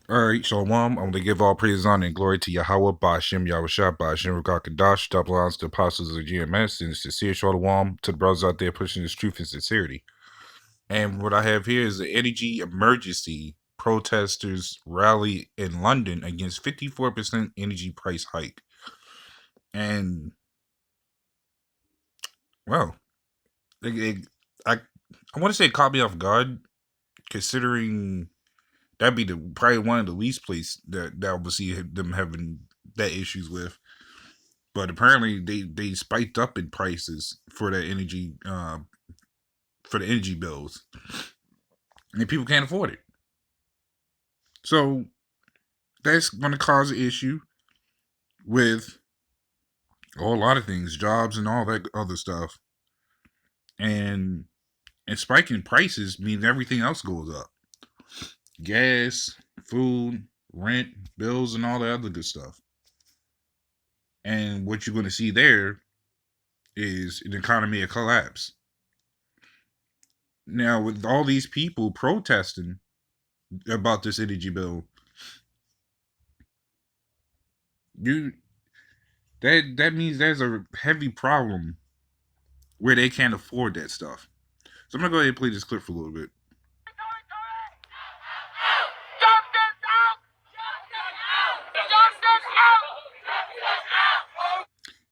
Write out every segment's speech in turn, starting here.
All right, Shalom. I'm going to give all praise, honor, and glory to Yahweh, Ba'ashem, Yahushua, Ba'ashem, Rakakadash, double honors to the apostles of the GMS, and sincere Shalom to the brothers out there pushing this truth and sincerity. And what I have here is the energy emergency. Protesters rally in London against 54% energy price hike. And, well, I want to say it caught me off guard, considering that'd be probably one of the least place that I would see them having that issues with. But apparently they spiked up in prices for that energy for the energy bills, and people can't afford it. So that's going to cause an issue with a lot of things, jobs and all that other stuff, and spiking prices means everything else goes up: gas, food, rent, bills, and all the other good stuff. And what you're going to see there is an economy of collapse. Now, with all these people protesting about this energy bill, that means there's a heavy problem where they can't afford that stuff. So I'm gonna go ahead and play this clip for a little bit.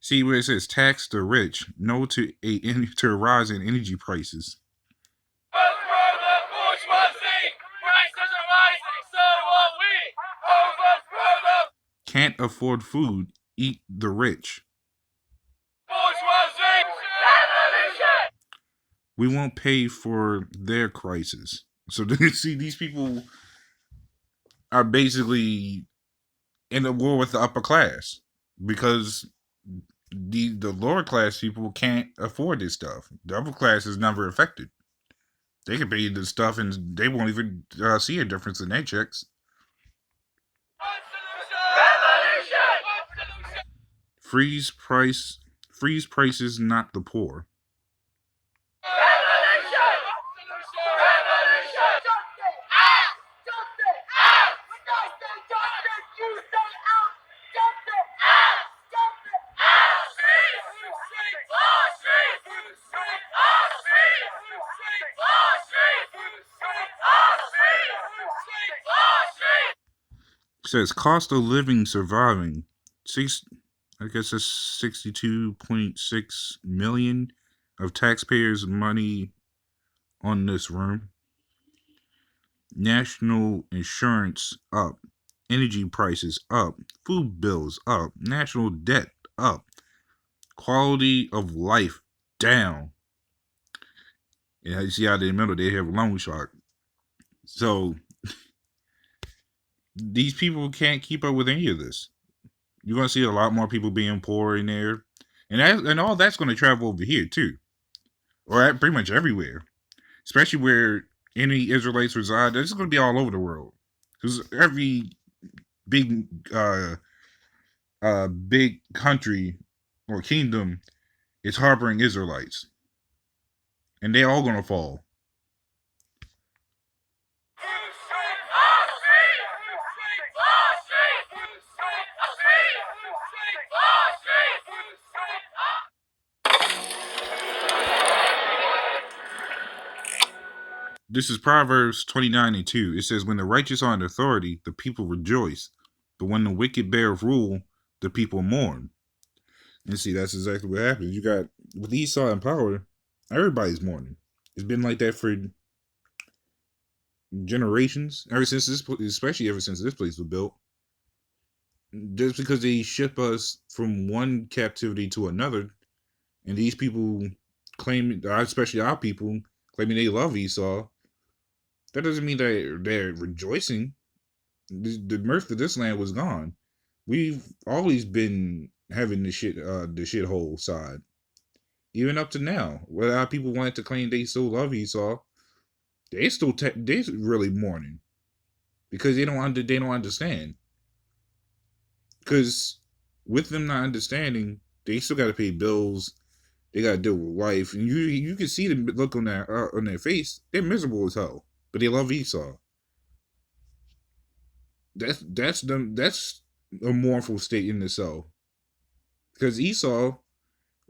See where it says tax the rich, no to a rise in energy prices. Can't afford food, eat the rich. We won't pay for their crisis. So see, these people are basically in a war with the upper class because the lower class people can't afford this stuff. The upper class is never affected. They can pay the stuff and they won't even see a difference in their checks. Freeze prices, not the poor. It says cost of living surviving. I guess it's 62.6 million of taxpayers' money on this room. National insurance up, energy prices up, food bills up, national debt up, quality of life down. And you see out in the middle, they have a loan shark. So these people can't keep up with any of this. You're going to see a lot more people being poor in there. And all that's going to travel over here too. Or pretty much everywhere. Especially where any Israelites reside. It's going to be all over the world. Because every big big country or kingdom is harboring Israelites. And they're all going to fall. This is Proverbs 29:2. It says, when the righteous are in authority, the people rejoice. But when the wicked bear rule, the people mourn. And see, that's exactly what happens. You got, with Esau in power, everybody's mourning. It's been like that for generations, especially ever since this place was built. Just because they ship us from one captivity to another, and these people claim, especially our people, claiming they love Esau, that doesn't mean that they're rejoicing. The mirth of this land was gone. We've always been having the shithole side, even up to now. Where our people wanted to claim they still love Esau, they really mourning because they don't understand. Because with them not understanding, they still got to pay bills. They got to deal with life, and you can see the look on their face. They're miserable as hell, but they love Esau. That's a mournful state in itself. Because Esau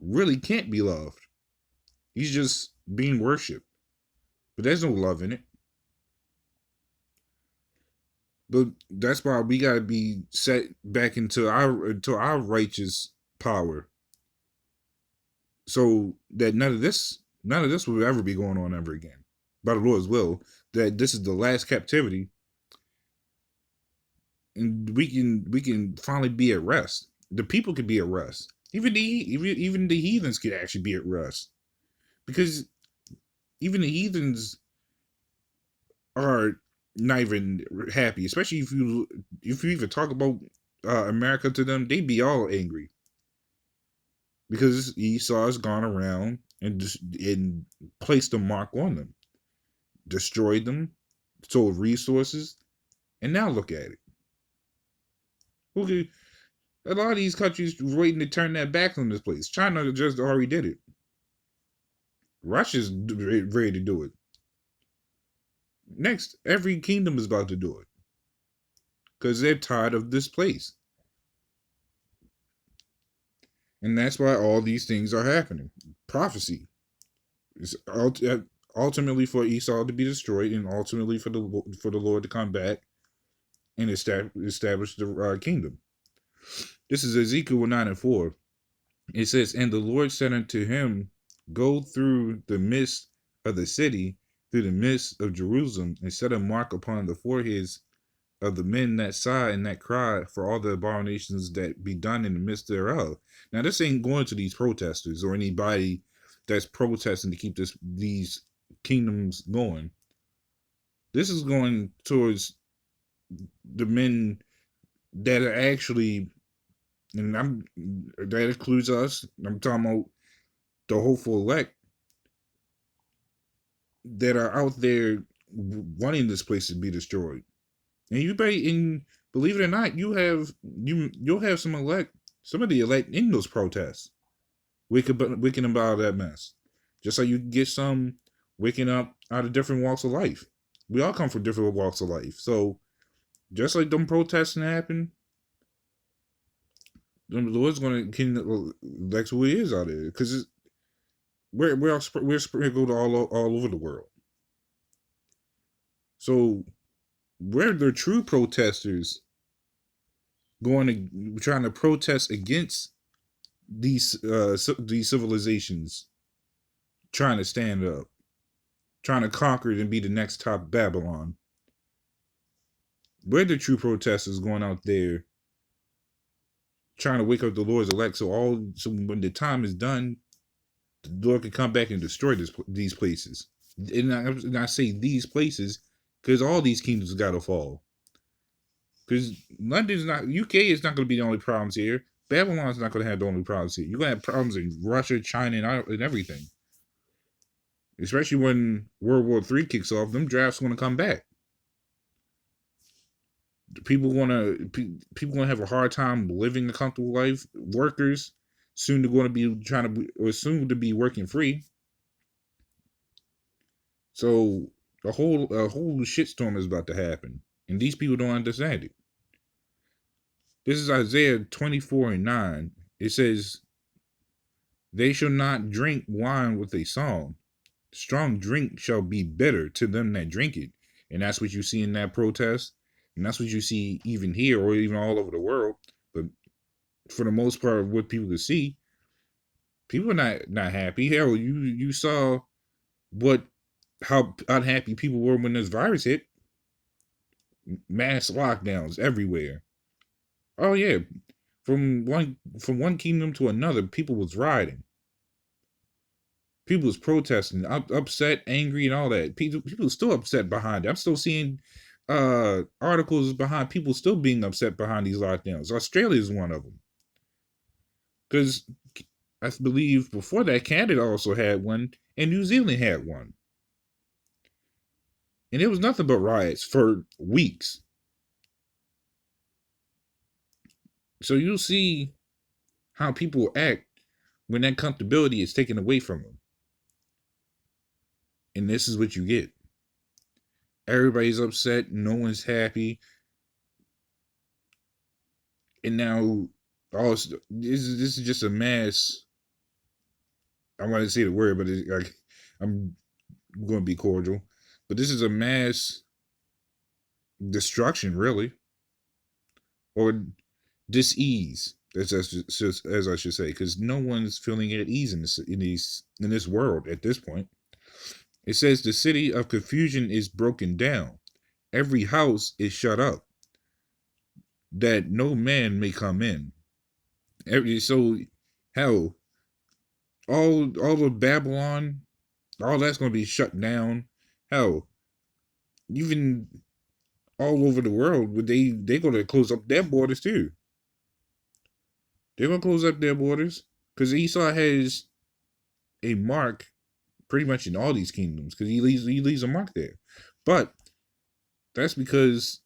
really can't be loved. He's just being worshipped. But there's no love in it. But that's why we gotta be set back into our righteous power. So that none of this will ever be going on ever again. By the Lord's will. That this is the last captivity. And we can finally be at rest. The people could be at rest. Even the heathens could actually be at rest. Because even the heathens are not even happy, especially if you even talk about America to them, they'd be all angry because Esau has gone around and placed a mark on them, destroyed them, stole resources, and now look at it. Okay, a lot of these countries waiting to turn their back on this place. China just already did it. Russia's ready to do it. Next, every kingdom is about to do it because they're tired of this place. And that's why all these things are happening. Prophecy is ultimately for Esau to be destroyed, and ultimately for the Lord to come back and establish the kingdom. This is Ezekiel 9:4. It says, "And the Lord said unto him, Go through the midst of the city, through the midst of Jerusalem, and set a mark upon the foreheads of the men that sigh and that cry for all the abominations that be done in the midst thereof." Now, this ain't going to these protesters or anybody that's protesting to keep these kingdoms going. This is going towards the men that are actually, and that includes us. I'm talking about the hopeful elect that are out there wanting this place to be destroyed. And believe it or not, you'll have some of the elect in those protests, waking up out of that mess. Just like you can get some waking up out of different walks of life. We all come from different walks of life. So just like them protesting happen, the Lord's gonna that's who He is out there, because we're sprinkled all over the world. So we're the true protesters trying to protest against these civilizations, trying to stand up, trying to conquer it and be the next top Babylon. We're the true protesters going out there trying to wake up the Lord's elect, so when the time is done, the Lord can come back and destroy these places. And I say these places because all these kingdoms got to fall. Because UK is not going to be the only problems here. Babylon's not going to have the only problems here. You're going to have problems in Russia, China, and everything. Especially when World War III kicks off, them drafts going to come back. People gonna have a hard time living a comfortable life. Workers soon to be working free. So a whole shitstorm is about to happen, and these people don't understand it. This is Isaiah 24:9. It says, "They shall not drink wine with a song. Strong drink shall be bitter to them that drink it." And that's what you see in that protest. And that's what you see even here or even all over the world. But for the most part, what people can see, people are not happy. Hell, you saw how unhappy people were when this virus hit. Mass lockdowns everywhere. Oh yeah, from one kingdom to another, people was rioting. People was protesting, upset, angry, and all that. People still upset behind it. I'm still seeing articles behind people still being upset behind these lockdowns. Australia is one of them. Because I believe before that, Canada also had one, and New Zealand had one. And it was nothing but riots for weeks. So you'll see how people act when that comfortability is taken away from them. And this is what you get. Everybody's upset. No one's happy. And now, this is just a mass. I want to say the word, but I'm going to be cordial. But this is a mass destruction, really, or dis-ease, as I should say, because no one's feeling at ease in this world at this point. It says the city of confusion is broken down. Every house is shut up, that no man may come in. So, hell, all of Babylon, all that's going to be shut down. Hell, even all over the world, they going to close up their borders too. They're going to close up their borders because Esau has a mark pretty much in all these kingdoms because he leaves a mark there. But that's because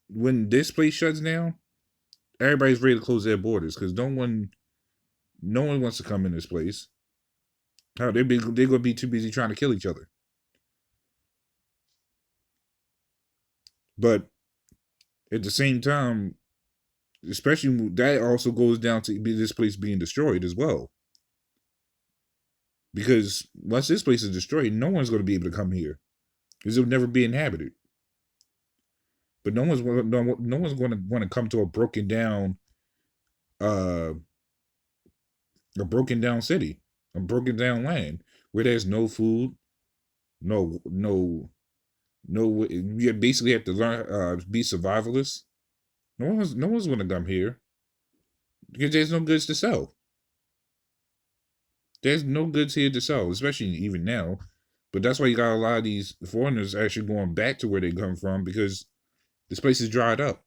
when this place shuts down, everybody's ready to close their borders because no one wants to come in this place. How they're gonna be too busy trying to kill each other. But at the same time, especially that also goes down to this place being destroyed as well. Because once this place is destroyed, no one's going to be able to come here because it'll never be inhabited. But no one's going to want to come to uh, a broken down city, a broken down land where there's no food, no. You basically have to learn be survivalists. No one's going to come here because there's no goods to sell. There's no goods here to sell, especially even now. But that's why you got a lot of these foreigners actually going back to where they come from because this place is dried up.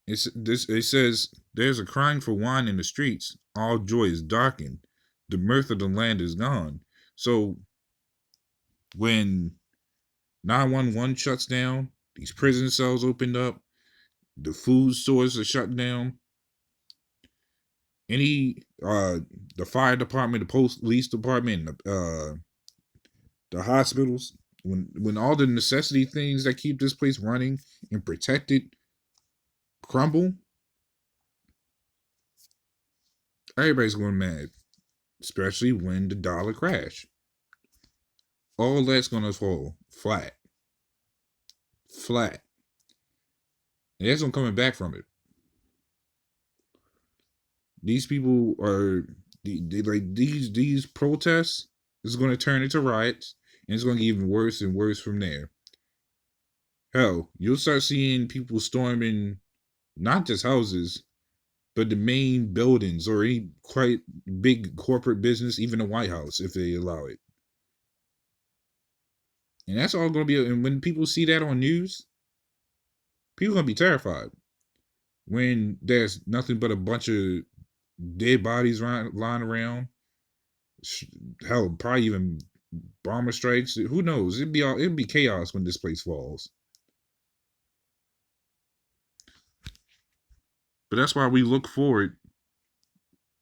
It says there's a crying for wine in the streets. All joy is darkened. The mirth of the land is gone. So when 911 shuts down, these prison cells opened up, the food stores are shut down. The fire department, the police department, the hospitals, when all the necessity things that keep this place running and protected crumble, everybody's going mad, especially when the dollar crash. All that's going to fall flat. And there's no coming back from it. These people are like these protests is going to turn into riots, and it's going to get even worse and worse from there. Hell, you'll start seeing people storming not just houses, but the main buildings or any quite big corporate business, even the White House, if they allow it. And that's all going to be. And when people see that on news, people are going to be terrified. When there's nothing but a bunch of dead bodies lying around, hell, probably even bomber strikes. Who knows? It'd be chaos when this place falls. But that's why we look forward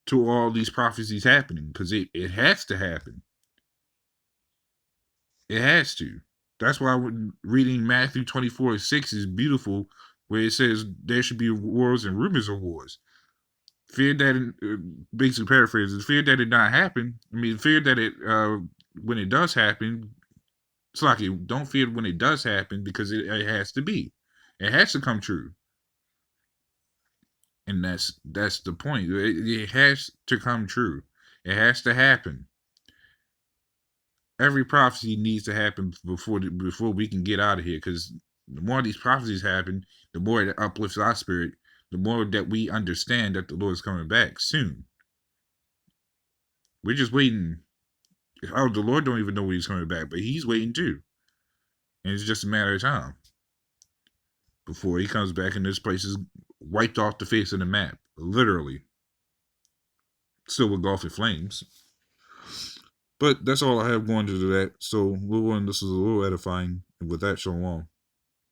to all these prophecies happening, because it has to happen. It has to. That's why reading Matthew 24:6 is beautiful, where it says there should be wars and rumors of wars. Fear that basically paraphrases, fear that it not happen. I mean, fear that it when it does happen. It's like don't fear when it does happen because it has to be. It has to come true. And that's the point. It has to come true. It has to happen. Every prophecy needs to happen before we can get out of here. Because the more these prophecies happen, the more it uplifts our spirit. The more that we understand that the Lord is coming back soon. We're just waiting. Oh, the Lord don't even know when He's coming back, but He's waiting too. And it's just a matter of time before He comes back and this place is wiped off the face of the map, literally. Still engulfed in flames. But that's all I have going to do that. So, this is a little edifying. And with that, shalom.